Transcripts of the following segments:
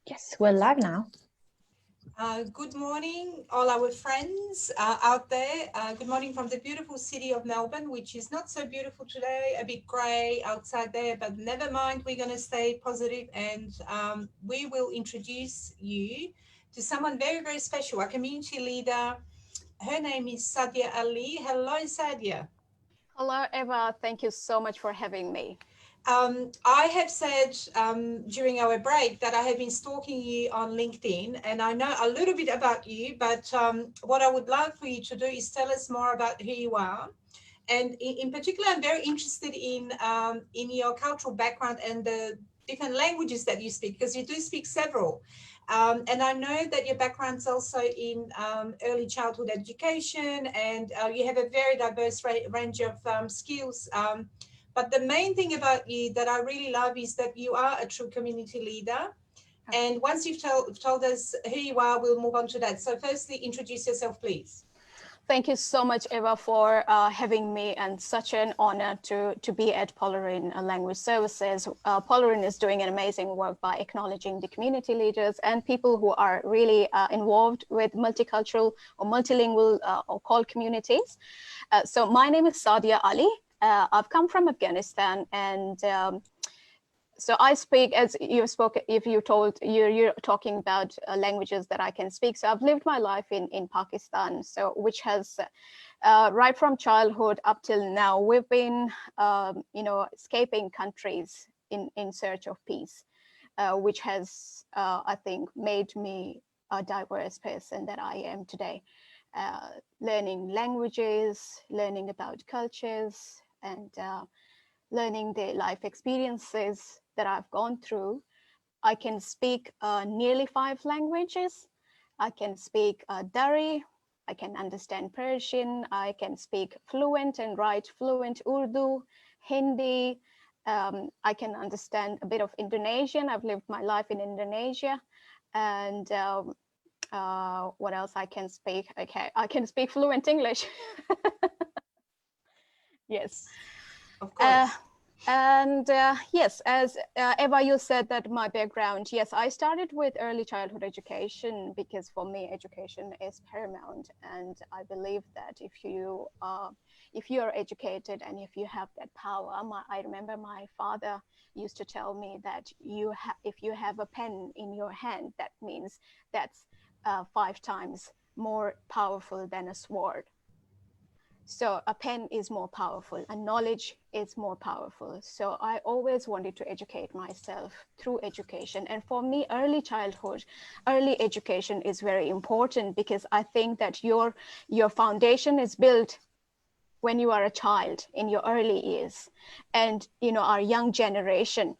Yes, we're live now. Good morning, all our friends out there. Good morning from the beautiful city of Melbourne, which is not so beautiful today, a bit grey outside there, but never mind, we're going to stay positive and we will introduce you to someone very, very special, a community leader. Her name is Sadia Ali. Hello, Sadia. Hello, Eva. Thank you so much for having me. I have said during our break that I have been stalking you on LinkedIn and I know a little bit about you, but what I would love for you to do is tell us more about who you are. And in particular, I'm very interested in your cultural background and the different languages that you speak, because you do speak several. And I know that your background's also in early childhood education and you have a very diverse range of skills. But the main thing about you that I really love is that you are a true community leader. And once you've told us who you are, we'll move on to that. So firstly, introduce yourself, please. Thank you so much, Eva, for having me, and such an honor to be at Polaron Language Services. Polaron is doing an amazing work by acknowledging the community leaders and people who are really involved with multicultural or multilingual or called communities. So my name is Sadia Ali. I've come from Afghanistan, and so I speak, as you spoke, if you told, you're talking about languages that I can speak. So I've lived my life in Pakistan, so which has, right from childhood up till now, we've been, escaping countries in search of peace, which has, I think, made me a diverse person that I am today. Learning languages, learning about cultures, and learning the life experiences that I've gone through. I can speak nearly 5 languages. I can speak Dari. I can understand Persian. I can speak fluent and write fluent Urdu, Hindi. I can understand a bit of Indonesian. I've lived my life in Indonesia. And what else I can speak? Okay, I can speak fluent English. Yes. Of course. Yes, as Eva, you said that my background, yes, I started with early childhood education because for me, education is paramount. And I believe that if you are educated and if you have that power, I remember my father used to tell me that if you have a pen in your hand, that means that's 5 times more powerful than a sword. So a pen is more powerful and knowledge is more powerful. So I always wanted to educate myself through education. And for me, early education is very important because I think that your foundation is built when you are a child in your early years. And, our young generation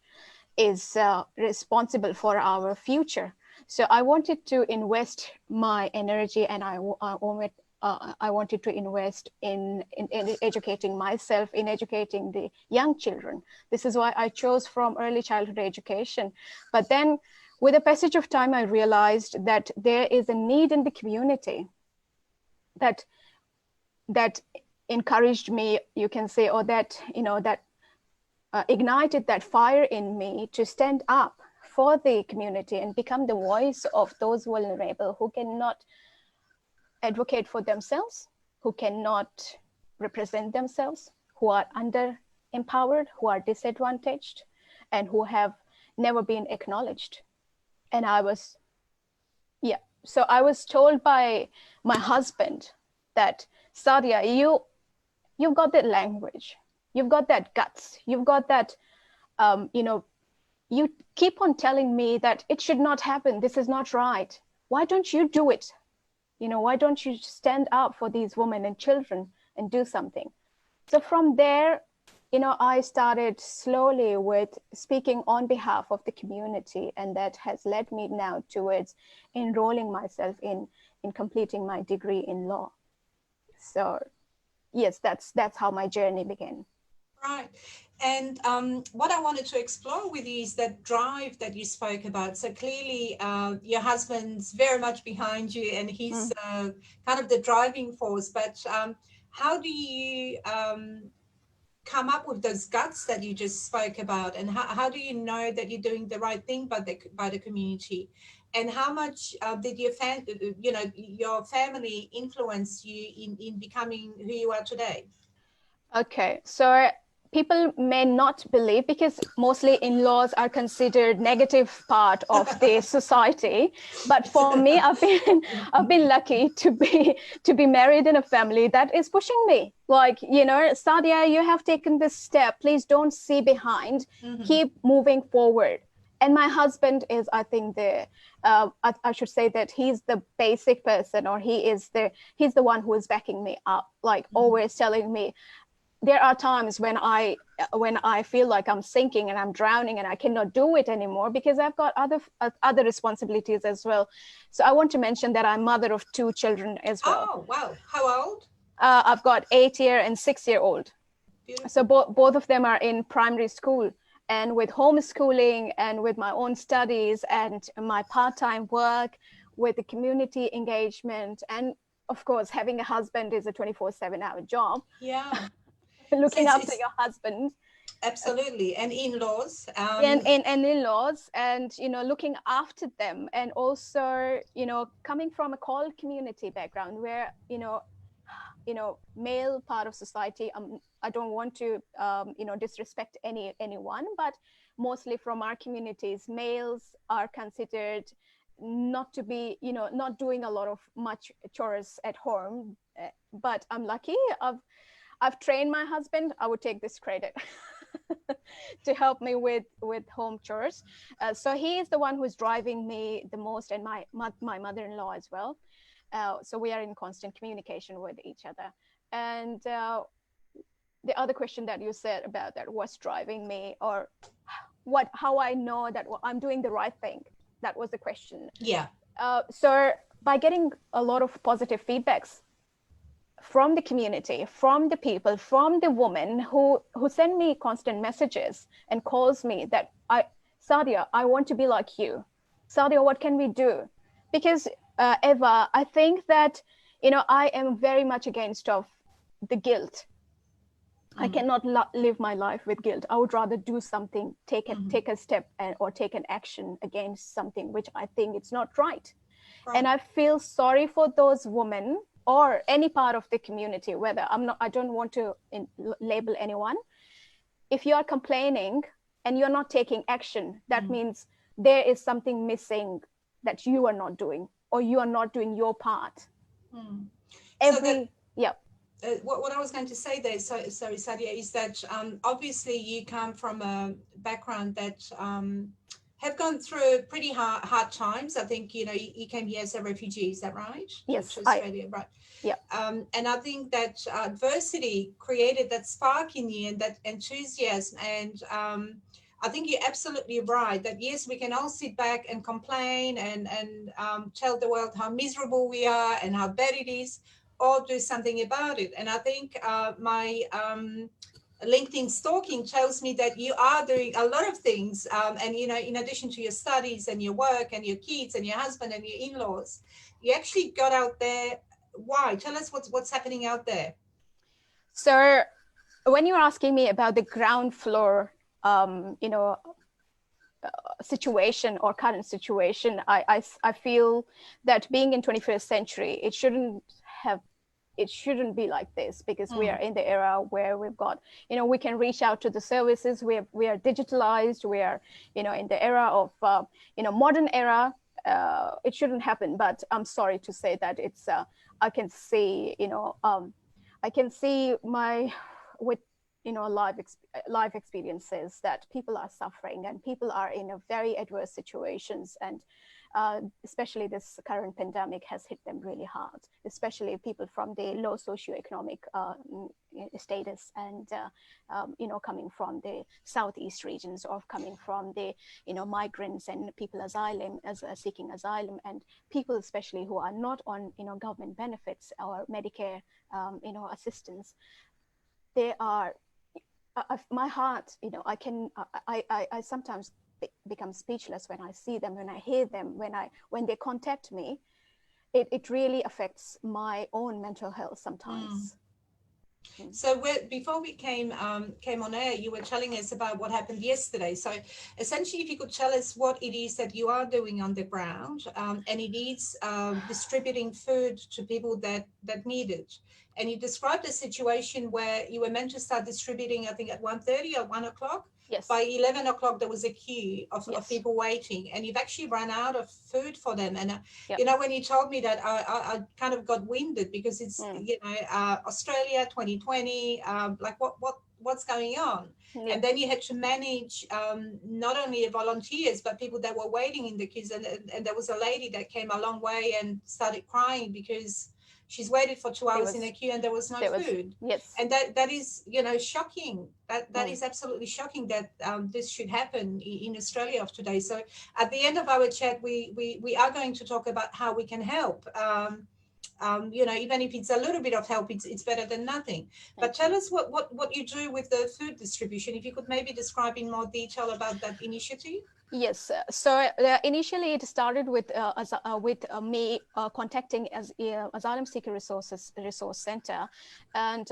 is responsible for our future. So I wanted to invest my energy and I wanted to invest in educating myself, in educating the young children. This is why I chose from early childhood education. But then with the passage of time, I realized that there is a need in the community that encouraged me, you can say, or that, that ignited that fire in me to stand up for the community and become the voice of those vulnerable who cannot advocate for themselves, who cannot represent themselves, who are under-empowered, who are disadvantaged, and who have never been acknowledged. And so I was told by my husband that, Sadia, you've got that language, you've got that guts, you've got that, you keep on telling me that it should not happen, this is not right. Why don't you do it? Why don't you stand up for these women and children and do something? So from there, I started slowly with speaking on behalf of the community, and that has led me now towards enrolling myself in completing my degree in law. So yes, that's how my journey began. Right. And what I wanted to explore with you is that drive that you spoke about. So clearly your husband's very much behind you and he's kind of the driving force. But how do you come up with those guts that you just spoke about? And how do you know that you're doing the right thing by the community? And how much did your family influence you in becoming who you are today? Okay, so people may not believe, because mostly in-laws are considered negative part of the society. But for me, I've been lucky to be married in a family that is pushing me. Like, Sadia, you have taken this step. Please don't see behind. Keep moving forward. And my husband is, I think, I should say that he's the basic person, or he's the one who is backing me up, like always telling me. There are times when I feel like I'm sinking and I'm drowning and I cannot do it anymore, because I've got other responsibilities as well. So I want to mention that I'm mother of 2 children as well. Oh, wow. How old? I've got 8-year and 6-year-old. Beautiful. So both of them are in primary school. And with homeschooling and with my own studies and my part-time work, with the community engagement, and of course, having a husband is a 24/7-hour job. Yeah. Looking after your husband. Absolutely. And in-laws. And in-laws, and, looking after them. And also, coming from a CALD community background where, male part of society, I don't want to, disrespect anyone, but mostly from our communities, males are considered not to be, not doing a lot of much chores at home. But I'm lucky. I've trained my husband. I would take this credit to help me with home chores. So he is the one who's driving me the most, and my mother-in-law as well. So we are in constant communication with each other. And the other question that you said about that, what's driving me, or how I know that I'm doing the right thing. That was the question. Yeah. So by getting a lot of positive feedbacks from the community, from the people, from the women who send me constant messages and calls me that, Sadia, I want to be like you. Sadia, what can we do? Because Eva, I think that, I am very much against of the guilt. I cannot live my life with guilt. I would rather do something, take a step or take an action against something which I think it's not right. And I feel sorry for those women or any part of the community, whether I don't want to label anyone. If you are complaining and you're not taking action, that means there is something missing that you are not doing, or you are not doing your part. What I was going to say there, sorry, Sadia, is that obviously you come from a background that have gone through pretty hard times. I think, you came here as a refugee, is that right? Yes. To Australia, right. Yeah. And I think that adversity created that spark in you and that enthusiasm. And I think you're absolutely right that, yes, we can all sit back and complain and tell the world how miserable we are and how bad it is, or do something about it. And I think my LinkedIn stalking tells me that you are doing a lot of things. And, in addition to your studies and your work and your kids and your husband and your in-laws, you actually got out there. Why? Tell us what's happening out there. So when you're asking me about the ground floor, situation or current situation, I feel that being in 21st century, it shouldn't be like this, because we are in the era where we've got, we can reach out to the services. We are digitalized. We are, in the era of, modern era. It shouldn't happen, but I'm sorry to say that it's. I can see, with life experiences that people are suffering and people are in a very adverse situations, and especially this current pandemic has hit them really hard, especially people from the low socioeconomic status, and coming from the southeast regions, or coming from the migrants and people seeking asylum, and people especially who are not on government benefits or Medicare assistance. They are my heart, I sometimes become speechless when I see them, when I hear them, when they contact me. It really affects my own mental health sometimes. So before we came on air, you were telling us about what happened yesterday. So essentially, if you could tell us what it is that you are doing on the ground, and it is distributing food to people that need it. And you described a situation where you were meant to start distributing, I think at 1:30 or 1 o'clock. Yes. By 11 o'clock, there was a queue of Yes. people waiting, and you've actually run out of food for them. And, Yep. you know, when you told me that, I kind of got winded because it's, you know, Australia 2020, like what's going on? Yeah. And then you had to manage not only volunteers, but people that were waiting in the queues. And there was a lady that came a long way and started crying because she's waited for 2 hours in a queue and there was no food. Yes. And that is, you know, shocking. That is absolutely shocking that this should happen in Australia of today. So at the end of our chat, we are going to talk about how we can help. You know, even if it's a little bit of help, it's better than nothing. But tell us what you do with the food distribution. If you could maybe describe in more detail about that initiative. Yes. So initially, it started with me contacting Asylum Seeker Resource Centre, and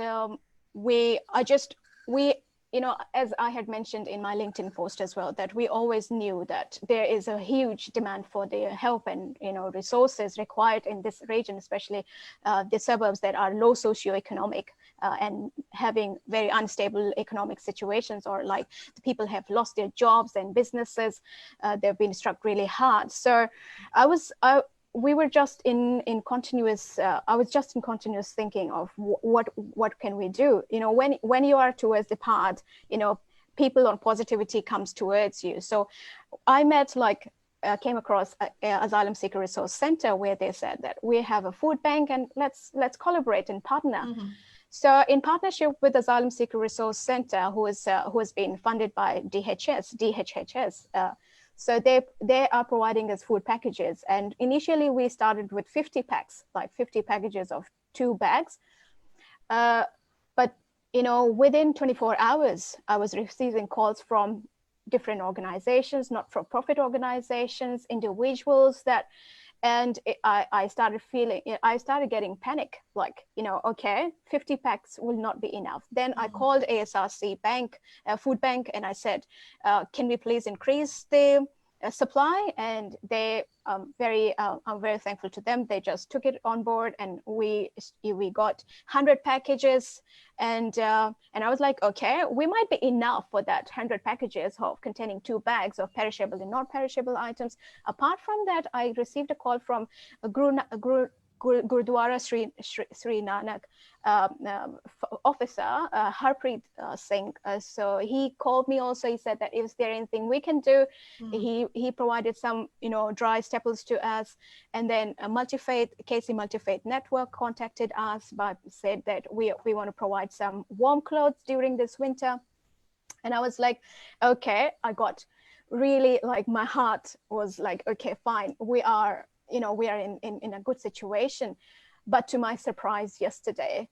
you know, as I had mentioned in my LinkedIn post as well, that we always knew that there is a huge demand for the help and, you know, resources required in this region, especially the suburbs that are low socioeconomic and having very unstable economic situations, or like the people have lost their jobs and businesses, they've been struck really hard. So we were just in continuous I was just in continuous thinking of what can we do. You know, when you are towards the path, you know, people on positivity comes towards you. So I came across a Asylum Seeker Resource Centre where they said that we have a food bank and let's collaborate and partner. So in partnership with Asylum Seeker Resource Centre, who has been funded by DHHS, so they are providing us food packages. And initially we started with 50 packs, like 50 packages of 2 bags. But, you know, within 24 hours, I was receiving calls from different organizations, not-for-profit organizations, individuals and I started getting panic, like, you know, okay, 50 packs will not be enough. Then I called ASRC bank, food bank, and I said, can we please increase the supply? And I'm very thankful to them. They just took it on board, and we got 100 packages. And I was like, okay, we might be enough for that 100 packages of containing 2 bags of perishable and non-perishable items. Apart from that, I received a call from Gurdwara Sri Nanak officer, Harpreet Singh. So he called me also. He said that is there anything we can do? He provided some, you know, dry staples to us. And then KC Multifaith Network contacted us, but said that we want to provide some warm clothes during this winter. And I was like, okay, I got really, like, my heart was like, okay, fine, we are in a good situation. But to my surprise yesterday,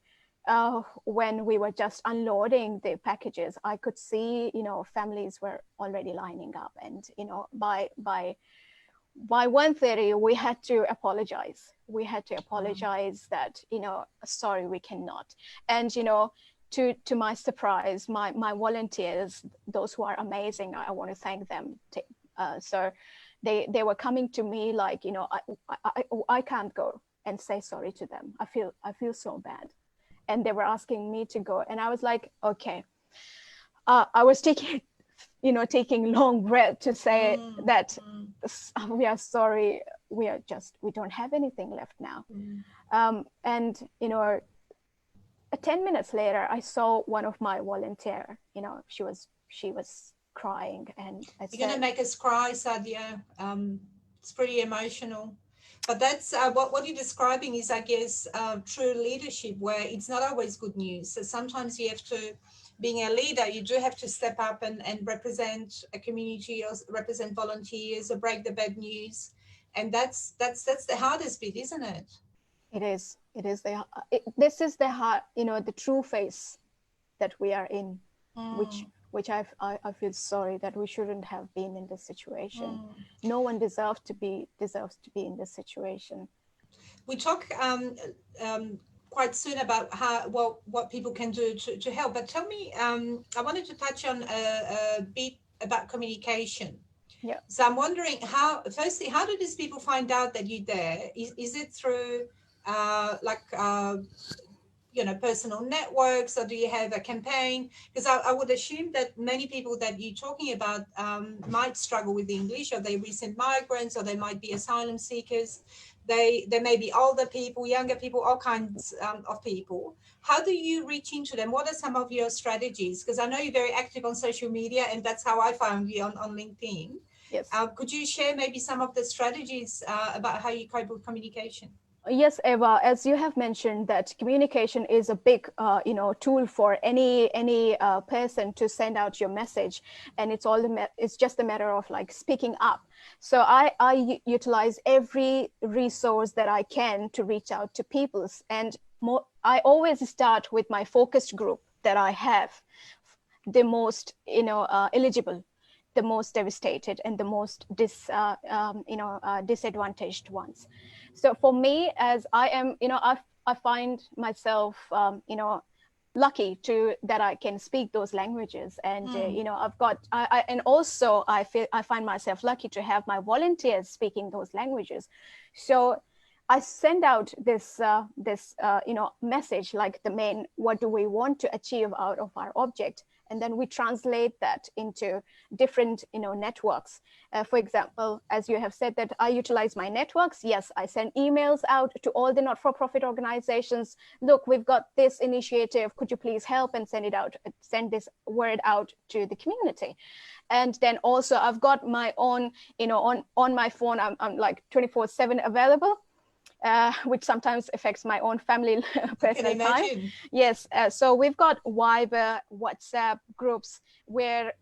when we were just unloading the packages, I could see, you know, families were already lining up. And, you know, by 1:30, we had to apologize. That, you know, sorry, we cannot. And, you know, to my surprise, my volunteers, those who are amazing, I want to thank them. So they were coming to me like, you know, I can't go and say sorry to them. I feel so bad. And they were asking me to go. And I was like, okay. I was taking long breath to say that we are sorry. We don't have anything left now. And, you know, 10 minutes later, I saw one of my volunteer, you know, she was crying, and I said, "You're going to make us cry, Sadia." It's pretty emotional, but that's what you're describing is, I guess, true leadership, where it's not always good news. So sometimes you have to, being a leader, you do have to step up and represent a community, or represent volunteers, or break the bad news, and that's the hardest bit, isn't it? It is. This is the hard, you know, the true phase that we are in, which I feel sorry that we shouldn't have been in this situation. No one deserves to be in this situation. We talk quite soon about how what people can do to help. But tell me, I wanted to touch on a bit about communication. Yeah. So I'm wondering firstly, how do these people find out that you're there? Is it through personal networks, or do you have a campaign? Because I would assume that many people that you're talking about might struggle with English, or they're recent migrants, or they might be asylum seekers. They may be older people, younger people, all kinds of people. How do you reach into them? What are some of your strategies? Because I know you're very active on social media, and that's how I found you on LinkedIn. Yes. Could you share maybe some of the strategies about how you cope with communication? Yes, Eva, as you have mentioned, that communication is a big, tool for any person to send out your message, and it's just a matter of like speaking up. So I utilize every resource that I can to reach out to people, and I always start with my focused group that I have, the most eligible, the most devastated, and the most disadvantaged ones. So for me, as I am, I find myself, lucky that I can speak those languages, and I've got, and also I find myself lucky to have my volunteers speaking those languages. So I send out this message, like the main, what do we want to achieve out of our object? And then we translate that into different, networks. For example, as you have said, that I utilize my networks. Yes, I send emails out to all the not-for-profit organizations. Look, we've got this initiative. Could you please help and send this word out to the community? And then also I've got my own, on my phone, I'm like 24/7 available. Which sometimes affects my own family personal time. Yes, so we've got Viber, WhatsApp groups where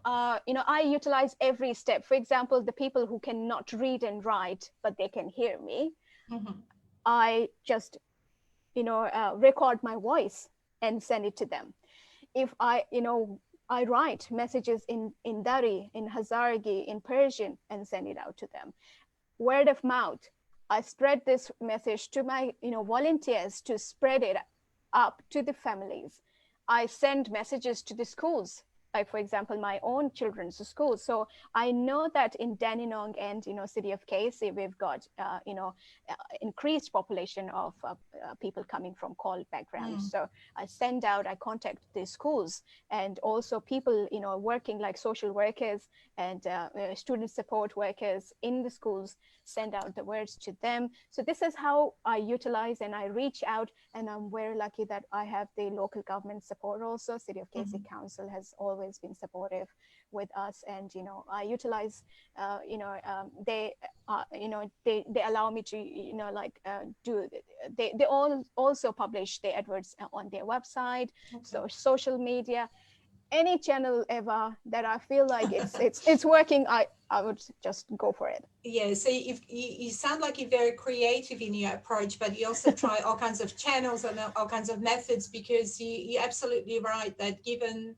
I utilize every step. For example, the people who cannot read and write but they can hear me, I just record my voice and send it to them. If I write messages in Dari, in Hazaragi, in Persian, and send it out to them. Word of mouth, I spread this message to my volunteers to spread it up to the families. I send messages to the schools, like for example, my own children's schools. So I know that in Dandenong and city of Casey, we've got increased population of people coming from COL backgrounds. So I contact the schools, and also people working like social workers and student support workers in the schools, send out the words to them. So this is how I utilize and I reach out, and I'm very lucky that I have the local government support also. City of Casey Council has always been supportive with us, and I utilize they allow me to they all also publish the adverts on their website. So social media, any channel ever that I feel like it's working, I would just go for it. Yeah, so if you sound like you're very creative in your approach, but you also try all kinds of channels and all kinds of methods, because you're absolutely right that given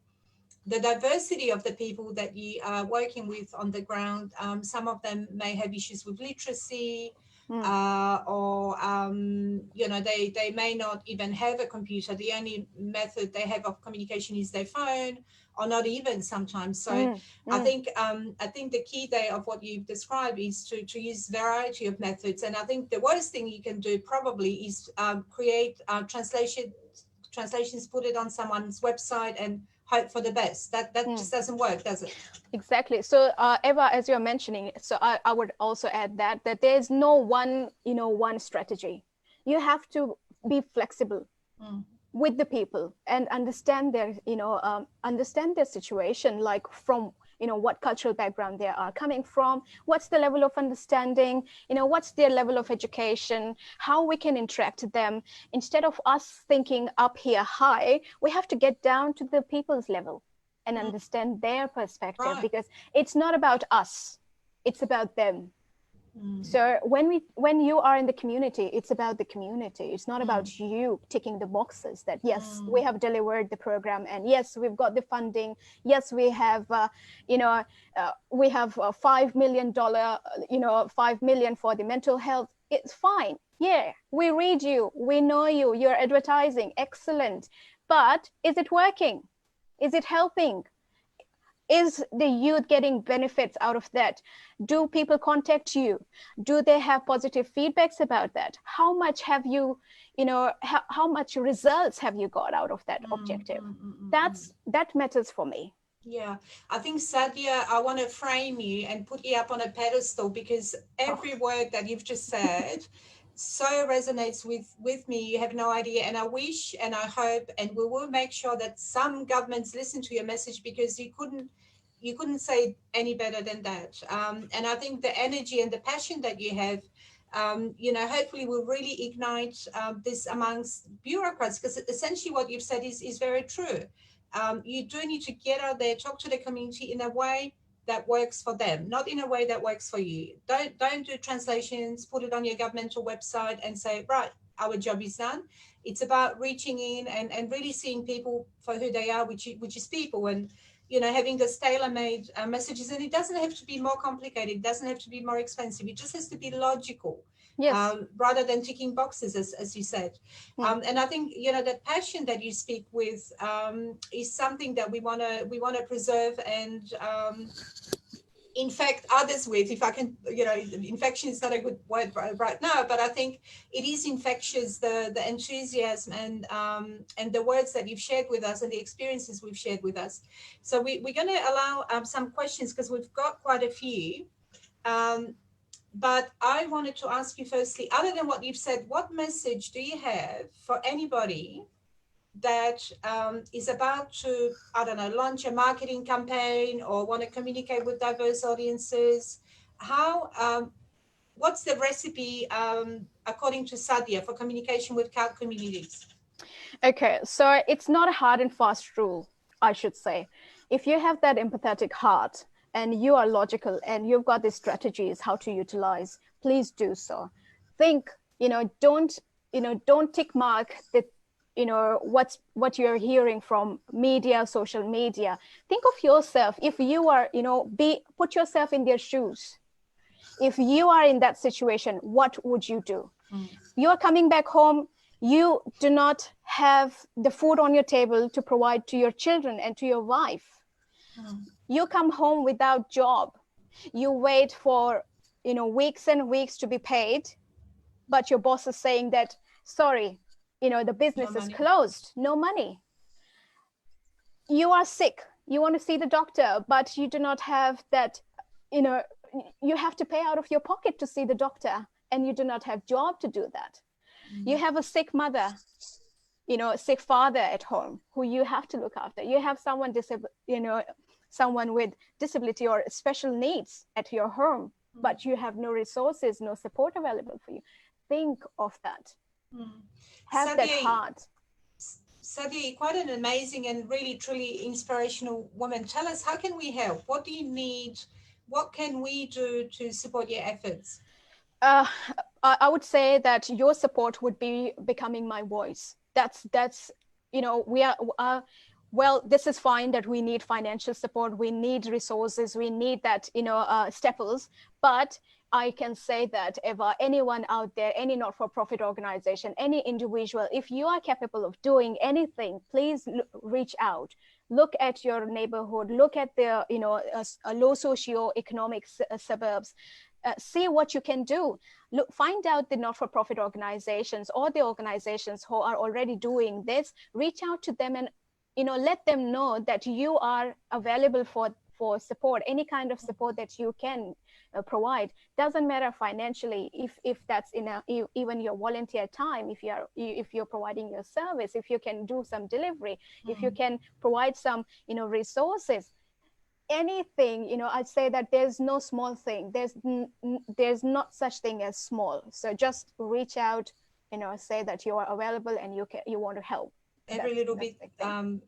the diversity of the people that you are working with on the ground, some of them may have issues with literacy, or they may not even have a computer. The only method they have of communication is their phone, or not even sometimes. So I think the key there of what you've described is to use variety of methods. And I think the worst thing you can do probably is create translations, put it on someone's website and hope for the best. That just doesn't work, does it? Exactly. So Eva, as you're mentioning, so I would also add that there's no one strategy. You have to be flexible with the people and understand their situation, like from what cultural background they are coming from, what's the level of understanding, what's their level of education, how we can interact with them. Instead of us thinking up here high, we have to get down to the people's level and understand their perspective, because it's not about us, it's about them. So when you are in the community, it's about the community. It's not about you ticking the boxes that yes, we have delivered the program, and yes, we've got the funding. Yes, we have we have $5 million, $5 million for the mental health. It's fine. Yeah, we read you, we know you, you're advertising, excellent. But is it working? Is it helping? Is the youth getting benefits out of that? Do people contact you? Do they have positive feedbacks about that? How much have you, how much results have you got out of that objective? That matters for me. Yeah, I think Sadia, I want to frame you and put you up on a pedestal, because every word that you've just said so resonates with me. You have no idea. And I wish and I hope, and we will make sure that some governments listen to your message, because you couldn't say any better than that. And I think the energy and the passion that you have, hopefully will really ignite this amongst bureaucrats, because essentially what you've said is very true. You do need to get out there, talk to the community in a way that works for them, not in a way that works for you. Don't do translations, put it on your governmental website and say, right, our job is done. It's about reaching in and really seeing people for who they are, which is people, and having those tailor-made messages. And it doesn't have to be more complicated. It doesn't have to be more expensive. It just has to be logical. Yes. Rather than ticking boxes, as you said. And I think that passion that you speak with is something that we want to preserve and infect others with. If I can, infection is not a good word right now, but I think it is infectious, the enthusiasm and the words that you've shared with us and the experiences we've shared with us. So we're going to allow some questions, because we've got quite a few. But I wanted to ask you firstly, other than what you've said, what message do you have for anybody that is about to, I don't know, launch a marketing campaign or want to communicate with diverse audiences? What's the recipe, according to Sadia, for communication with CALD communities? Okay, so it's not a hard and fast rule, I should say. If you have that empathetic heart, and you are logical and you've got these strategies how to utilize, please do so. Think, don't tick mark the, what you're hearing from media, social media. Think of yourself. If you are, put yourself in their shoes. If you are in that situation, what would you do? You are coming back home. You do not have the food on your table to provide to your children and to your wife. You come home without job. You wait for, weeks and weeks to be paid, but your boss is saying that, sorry, the business is closed, no money. You are sick. You want to see the doctor, but you do not have that, you have to pay out of your pocket to see the doctor, and you do not have job to do that. You have a sick mother, a sick father at home who you have to look after. You have someone someone with disability or special needs at your home, but you have no resources, no support available for you. Think of that. Have that heart. Sadia, quite an amazing and really, truly inspirational woman. Tell us, how can we help? What do you need? What can we do to support your efforts? I would say that your support would be becoming my voice. That's we are well, this is fine that we need financial support, we need resources, we need that, staples. But I can say that, Eva, anyone out there, any not-for-profit organization, any individual, if you are capable of doing anything, please reach out. Look at your neighborhood, look at the, low socioeconomic suburbs. See what you can do. Look, find out the not-for-profit organizations or the organizations who are already doing this. Reach out to them and let them know that you are available for support, any kind of support that you can provide. Doesn't matter financially, if that's even your volunteer time, if you're providing your service, if you can do some delivery, if you can provide some resources. Anything, I'd say that there's no small thing. There's not such thing as small. So just reach out, say that you are available and you want to help. Every little bit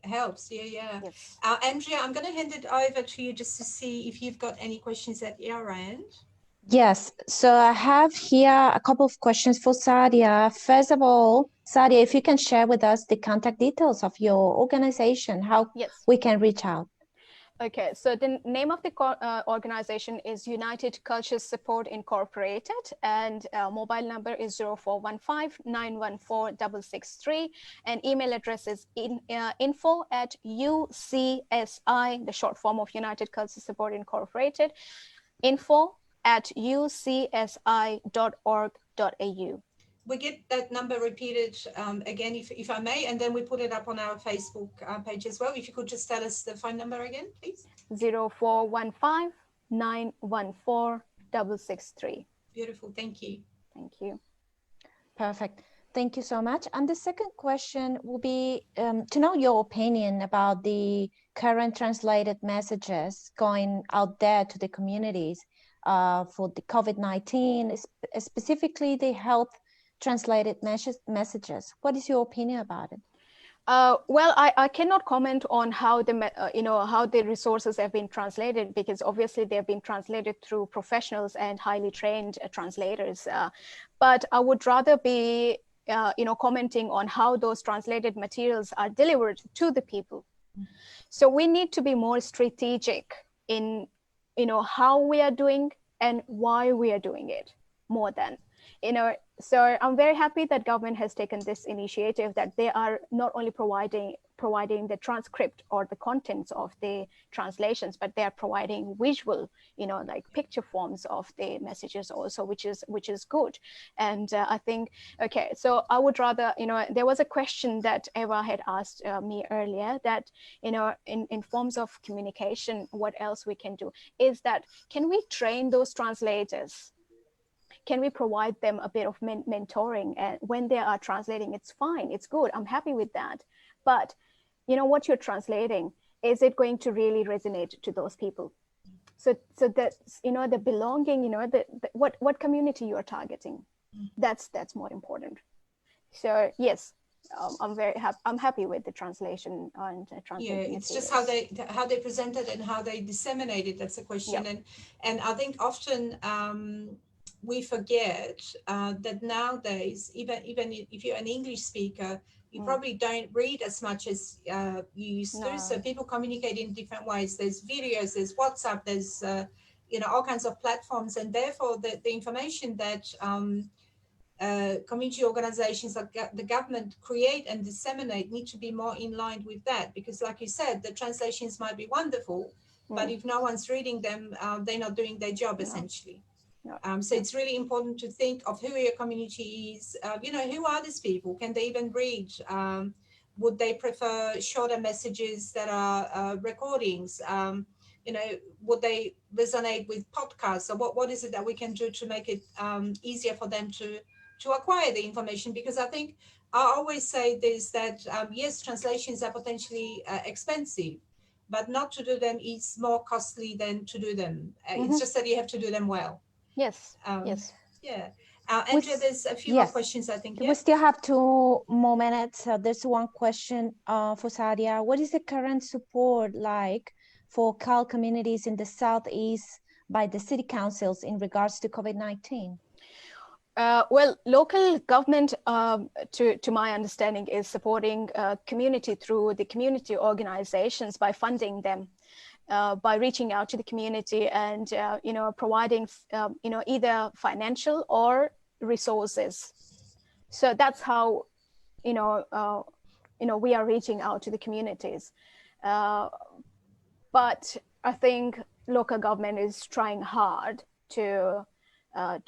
helps. Yeah. Yes. Andrea, I'm going to hand it over to you just to see if you've got any questions at your end. Yes. So I have here a couple of questions for Sadia. First of all, Sadia, if you can share with us the contact details of your organization, how we can reach out. Okay, so the name of the organization is United Culture Support Incorporated, and mobile number is 0415-914-663, and email address is info@UCSI, the short form of United Culture Support Incorporated, info@ucsi.org.au. We get that number repeated again, if I may, and then we put it up on our Facebook page as well. If you could just tell us the phone number again, please. 0415-914-663. Beautiful, thank you. Thank you. Perfect. Thank you so much. And the second question will be to know your opinion about the current translated messages going out there to the communities for the COVID-19, specifically the health translated messages. What is your opinion about it? Well, I cannot comment on how how the resources have been translated, because obviously they've been translated through professionals and highly trained translators. But I would rather be commenting on how those translated materials are delivered to the people. So we need to be more strategic in how we are doing and why we are doing it more than. So I'm very happy that government has taken this initiative, that they are not only providing the transcript or the contents of the translations, but they are providing visual, like picture forms of the messages also, which is good. And I think, okay, so I would rather, there was a question that Eva had asked me earlier, that, in forms of communication, what else we can do is that, can we train those translators? Can we provide them a bit of mentoring? And when they are translating, it's fine, it's good, I'm happy with that. But what you're translating, is it going to really resonate to those people? So that, the belonging, what community you are targeting, that's more important. So yes, I'm happy with the translation and translation. Yeah, it's just how they present it and how they disseminate it. That's the question. Yep. And I think often we forget that nowadays, even if you're an English speaker, you probably don't read as much as you used to. So people communicate in different ways. There's videos, there's WhatsApp, there's all kinds of platforms, and therefore the information that community organizations like the government create and disseminate need to be more in line with that, because like you said, the translations might be wonderful, but if no one's reading them, they're not doing their job essentially. So it's really important to think of who your community is. Who are these people? Can they even read? Would they prefer shorter messages that are recordings? Would they resonate with podcasts? So what is it that we can do to make it easier for them to acquire the information? Because I think I always say this, that yes, translations are potentially expensive, but not to do them is more costly than to do them. It's just that you have to do them well. Yes. Yes. Yeah. Andrea, there's a few more questions, I think. Yeah? We still have 2 more minutes. There's one question for Sadia. What is the current support like for CAL communities in the Southeast by the city councils in regards to COVID-19? Well, local government, to my understanding, is supporting community through the community organizations by funding them. By reaching out to the community and providing either financial or resources. So that's how we are reaching out to the communities. But I think local government is trying hard to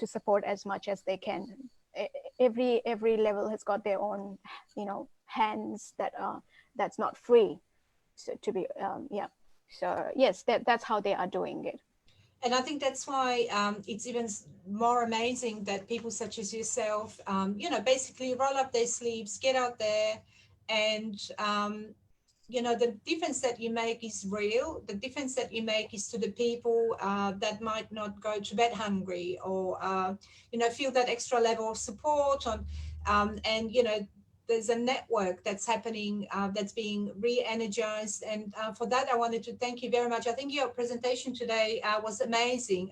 support as much as they can. Every level has got their own hands that's not free. So to be So yes, that's how they are doing it. And I think that's why it's even more amazing that people such as yourself, basically roll up their sleeves, get out there, and, the difference that you make is real. The difference that you make is to the people that might not go to bed hungry or, feel that extra level of support there's a network that's happening, that's being re-energized. And for that, I wanted to thank you very much. I think your presentation today was amazing.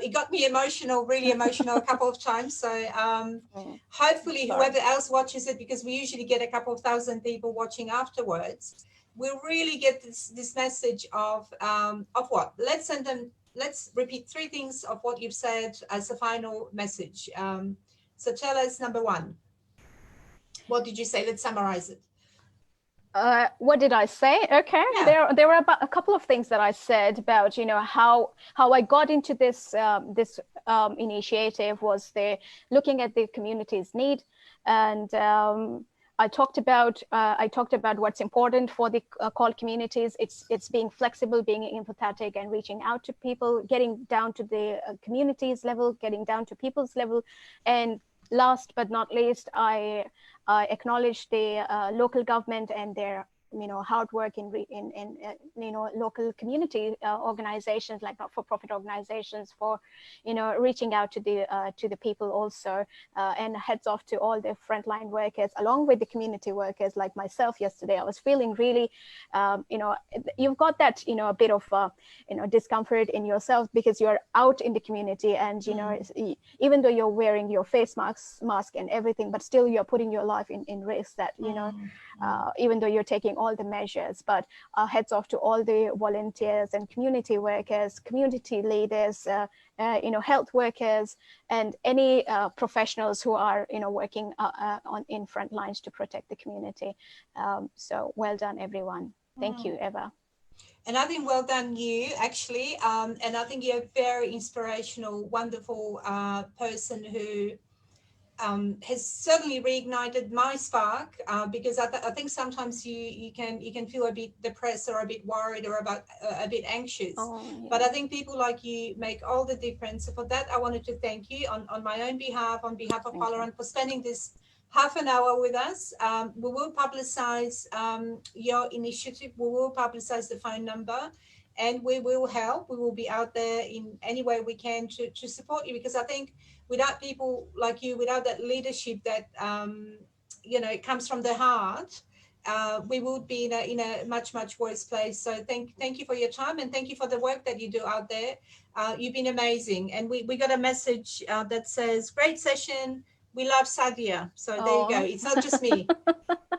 It got me really emotional a couple of times. So hopefully whoever else watches it, because we usually get a couple of thousand people watching afterwards, will really get this message of what? Let's repeat 3 things of what you've said as a final message. So tell us, number 1, what did you say? Let's summarize it. What did I say? Okay, Yeah. there were about a couple of things that I said about, you know, how I got into this initiative was looking at the community's need, and I talked about what's important for the call communities. It's being flexible, being empathetic, and reaching out to people, getting down to the communities level, getting down to people's level, and last but not least, I acknowledge the local government and their hard work in local community organizations, like not-for-profit organizations, for reaching out to the people also, and heads off to all the frontline workers along with the community workers like myself. Yesterday I was feeling really you've got that a bit of discomfort in yourself because you're out in the community, and even though you're wearing your face mask and everything, but still you're putting your life in risk, that even though you're taking all the measures. But heads off to all the volunteers and community workers, community leaders, health workers, and any professionals who are working in front lines to protect the community. So well done, everyone. Thank you, Eva. And I think well done you, actually. And I think you're a very inspirational, wonderful person who has certainly reignited my spark, because I think sometimes you can feel a bit depressed or a bit worried or a bit anxious. But I think people like you make all the difference. So for that, I wanted to thank you on my own behalf, on behalf of Polaron, for spending this half an hour with us. We will publicize your initiative. We will publicize the phone number, and we will help. We will be out there in any way we can to support you, because I think without people like you, without that leadership that it comes from the heart, we would be in a much worse place. So thank you for your time, and thank you for the work that you do out there. You've been amazing, and we got a message that says, "Great session. We love Sadia." So there you go. It's not just me.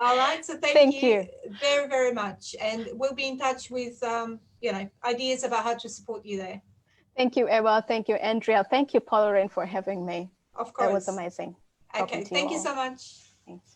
All right. So thank you very, very much, and we'll be in touch with ideas about how to support you there. Thank you, Eva. Thank you, Andrea. Thank you, Polaron, for having me. Of course. That was amazing. Okay. Thank you so much. Thanks.